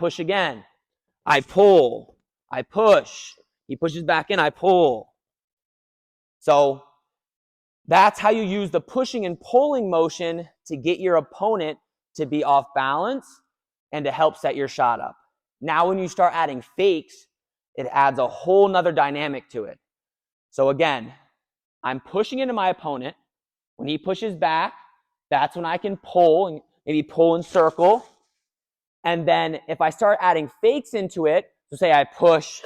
push again. I pull. I push. He pushes back in. I pull. So that's how you use the pushing and pulling motion to get your opponent to be off balance and to help set your shot up. Now, when you start adding fakes, it adds a whole nother dynamic to it. So again, I'm pushing into my opponent. When he pushes back, that's when I can pull and maybe pull and circle. And then if I start adding fakes into it, so say I push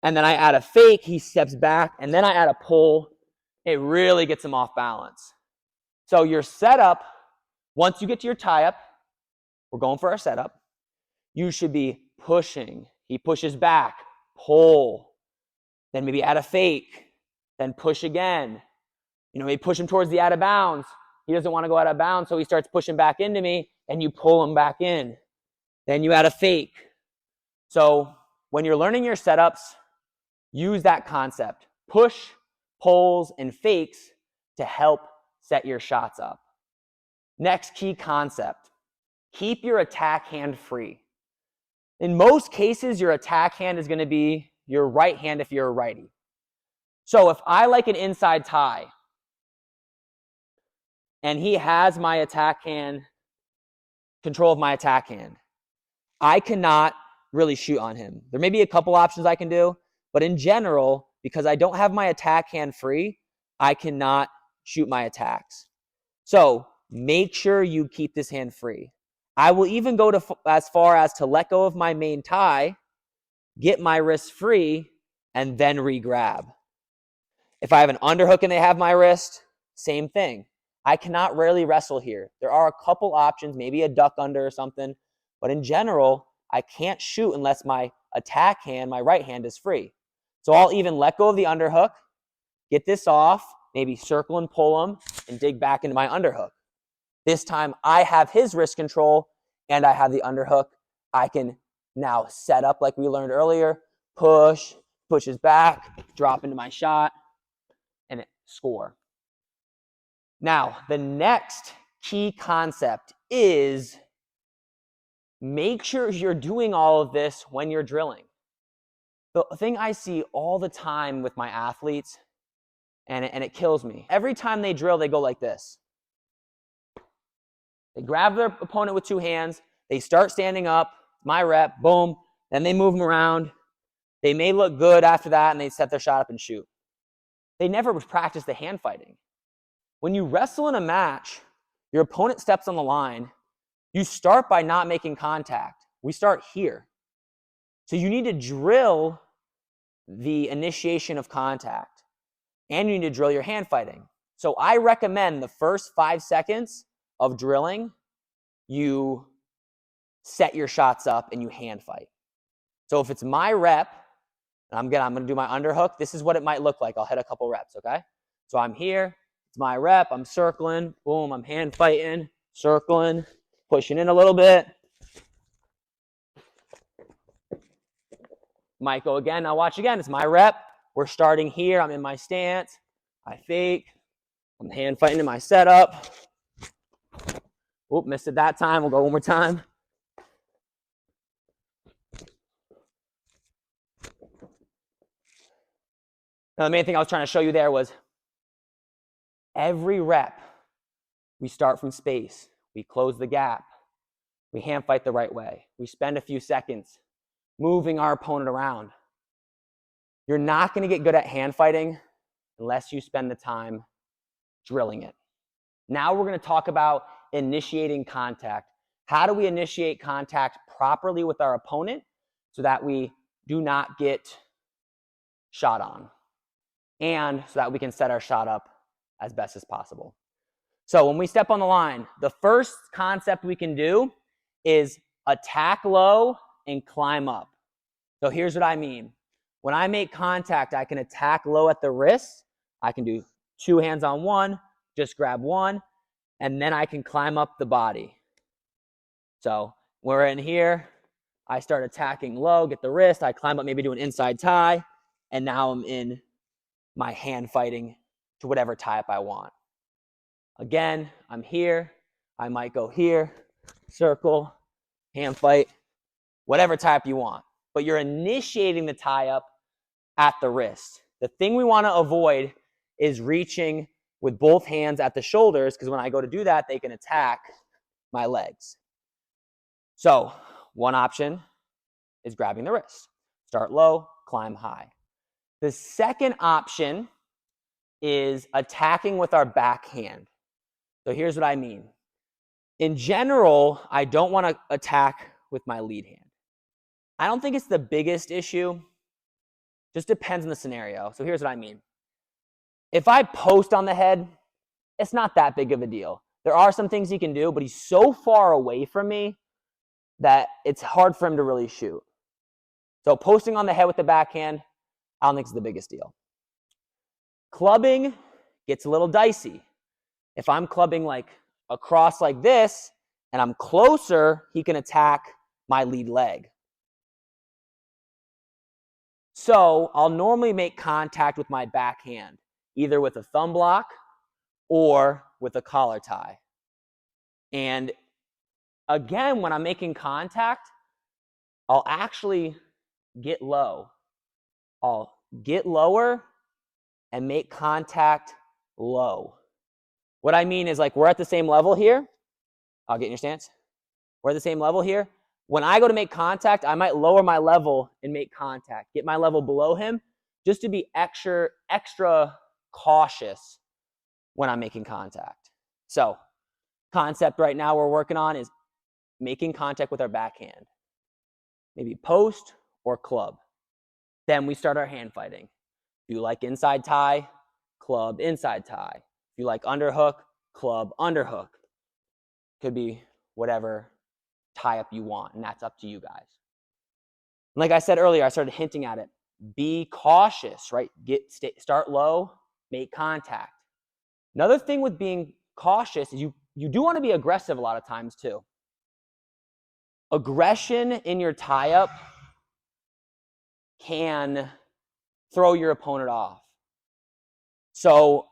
and then I add a fake, he steps back, and then I add a pull, it really gets him off balance. So your setup, once you get to your tie-up, we're going for our setup, you should be pushing. He pushes back, pull, then maybe add a fake, then push again. Maybe push him towards the out of bounds. He doesn't want to go out of bounds, so he starts pushing back into me, and you pull him back in. Then you add a fake. So when you're learning your setups, use that concept. Push, pulls, and fakes to help set your shots up. Next key concept, keep your attack hand free. In most cases, your attack hand is going to be your right hand if you're a righty. So if I like an inside tie, and he has my attack hand, control of my attack hand, I cannot really shoot on him. There may be a couple options I can do, but in general, because I don't have my attack hand free, I cannot shoot my attacks. So make sure you keep this hand free. I will even go as far as to let go of my main tie, get my wrist free, and then re-grab. If I have an underhook and they have my wrist, same thing. I cannot really wrestle here. There are a couple options, maybe a duck under or something, but in general, I can't shoot unless my attack hand, my right hand, is free. So I'll even let go of the underhook, get this off, maybe circle and pull him, and dig back into my underhook. This time I have his wrist control and I have the underhook. I can now set up like we learned earlier, push, pushes back, drop into my shot, and score. Now, the next key concept is make sure you're doing all of this when you're drilling. The thing I see all the time with my athletes, and it kills me, every time they drill, they go like this. They grab their opponent with two hands, they start standing up, my rep, boom, then they move them around. They may look good after that, and they set their shot up and shoot. They never practice the hand fighting. When you wrestle in a match, your opponent steps on the line, you start by not making contact. We start here. So you need to drill the initiation of contact, and you need to drill your hand fighting. So I recommend the first 5 seconds of drilling, you set your shots up and you hand fight. So if it's my rep, and I'm going to do my underhook, this is what it might look like. I'll hit a couple reps, okay? So I'm here. It's my rep. I'm circling. Boom. I'm hand fighting, circling, pushing in a little bit. Might go again. Now watch again. It's my rep. We're starting here. I'm in my stance. I fake. I'm hand fighting in my setup. Oop, missed it that time. We'll go one more time. Now, the main thing I was trying to show you there was every rep, we start from space. We close the gap. We hand fight the right way. We spend a few seconds moving our opponent around. You're not going to get good at hand fighting unless you spend the time drilling it. Now we're going to talk about initiating contact. How do we initiate contact properly with our opponent so that we do not get shot on, and so that we can set our shot up as best as possible? So when we step on the line, the first concept we can do is attack low and climb up. So here's what I mean. When I make contact, I can attack low at the wrist. I can do two hands on one, just grab one, and then I can climb up the body. So we're in here. I start attacking low, get the wrist. I climb up, maybe do an inside tie, and now I'm in my hand fighting to whatever tie-up I want. Again, I'm here. I might go here, circle, hand fight, whatever tie-up you want. But you're initiating the tie-up at the wrist. The thing we want to avoid is reaching with both hands at the shoulders, because when I go to do that, they can attack my legs. So one option is grabbing the wrist. Start low, climb high. The second option is attacking with our backhand. So here's what I mean. In general, I don't want to attack with my lead hand. I don't think it's the biggest issue. Just depends on the scenario. So here's what I mean. If I post on the head, it's not that big of a deal. There are some things he can do, but he's so far away from me that it's hard for him to really shoot. So posting on the head with the backhand, I don't think it's the biggest deal. Clubbing gets a little dicey. If I'm clubbing like across like this and I'm closer, he can attack my lead leg. So I'll normally make contact with my backhand, either with a thumb block or with a collar tie. And again, when I'm making contact, I'll actually get low. I'll get lower and make contact low. What I mean is, like, we're at the same level here. I'll get in your stance. We're at the same level here. When I go to make contact, I might lower my level and make contact, get my level below him, just to be extra cautious when I'm making contact. So, concept right now we're working on is making contact with our backhand. Maybe post or club. Then we start our hand fighting. If you like inside tie, club, inside tie. If you like underhook, club, underhook. Could be whatever tie up you want, and that's up to you guys. Like I said earlier, I started hinting at it. Be cautious, right? Start low, make contact. Another thing with being cautious is you do want to be aggressive a lot of times too. Aggression in your tie-up can throw your opponent off. So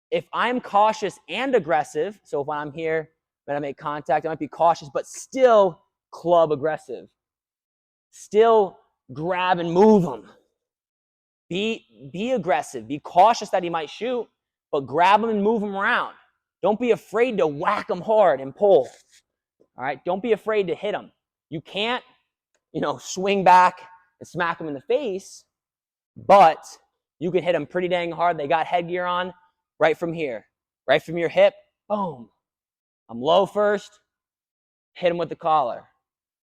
if I'm cautious and aggressive, so if I'm here, when I make contact, I might be cautious, but still club aggressive. Still grab and move him. Be aggressive. Be cautious that he might shoot, but grab him and move him around. Don't be afraid to whack him hard and pull. All right? Don't be afraid to hit him. You can't, swing back and smack him in the face, but you can hit him pretty dang hard. They got headgear on right from here. Right from your hip, boom. I'm low first, hit him with the collar.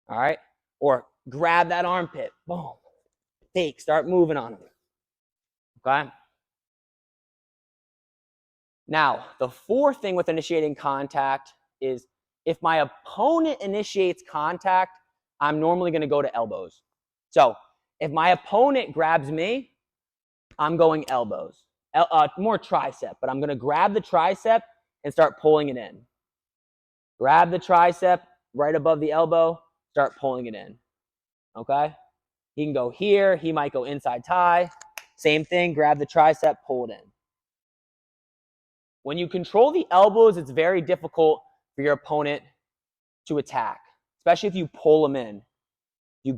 All right? Or grab that armpit, boom. Fake, start moving on him. Okay? Now, the fourth thing with initiating contact is if my opponent initiates contact, I'm normally going to go to elbows. So if my opponent grabs me, I'm going elbows. More tricep, but I'm going to grab the tricep and start pulling it in. Grab the tricep right above the elbow, start pulling it in. Okay? He can go here. He might go inside tie. Same thing, grab the tricep, pull it in. When you control the elbows, it's very difficult for your opponent to attack, especially if you pull them in. You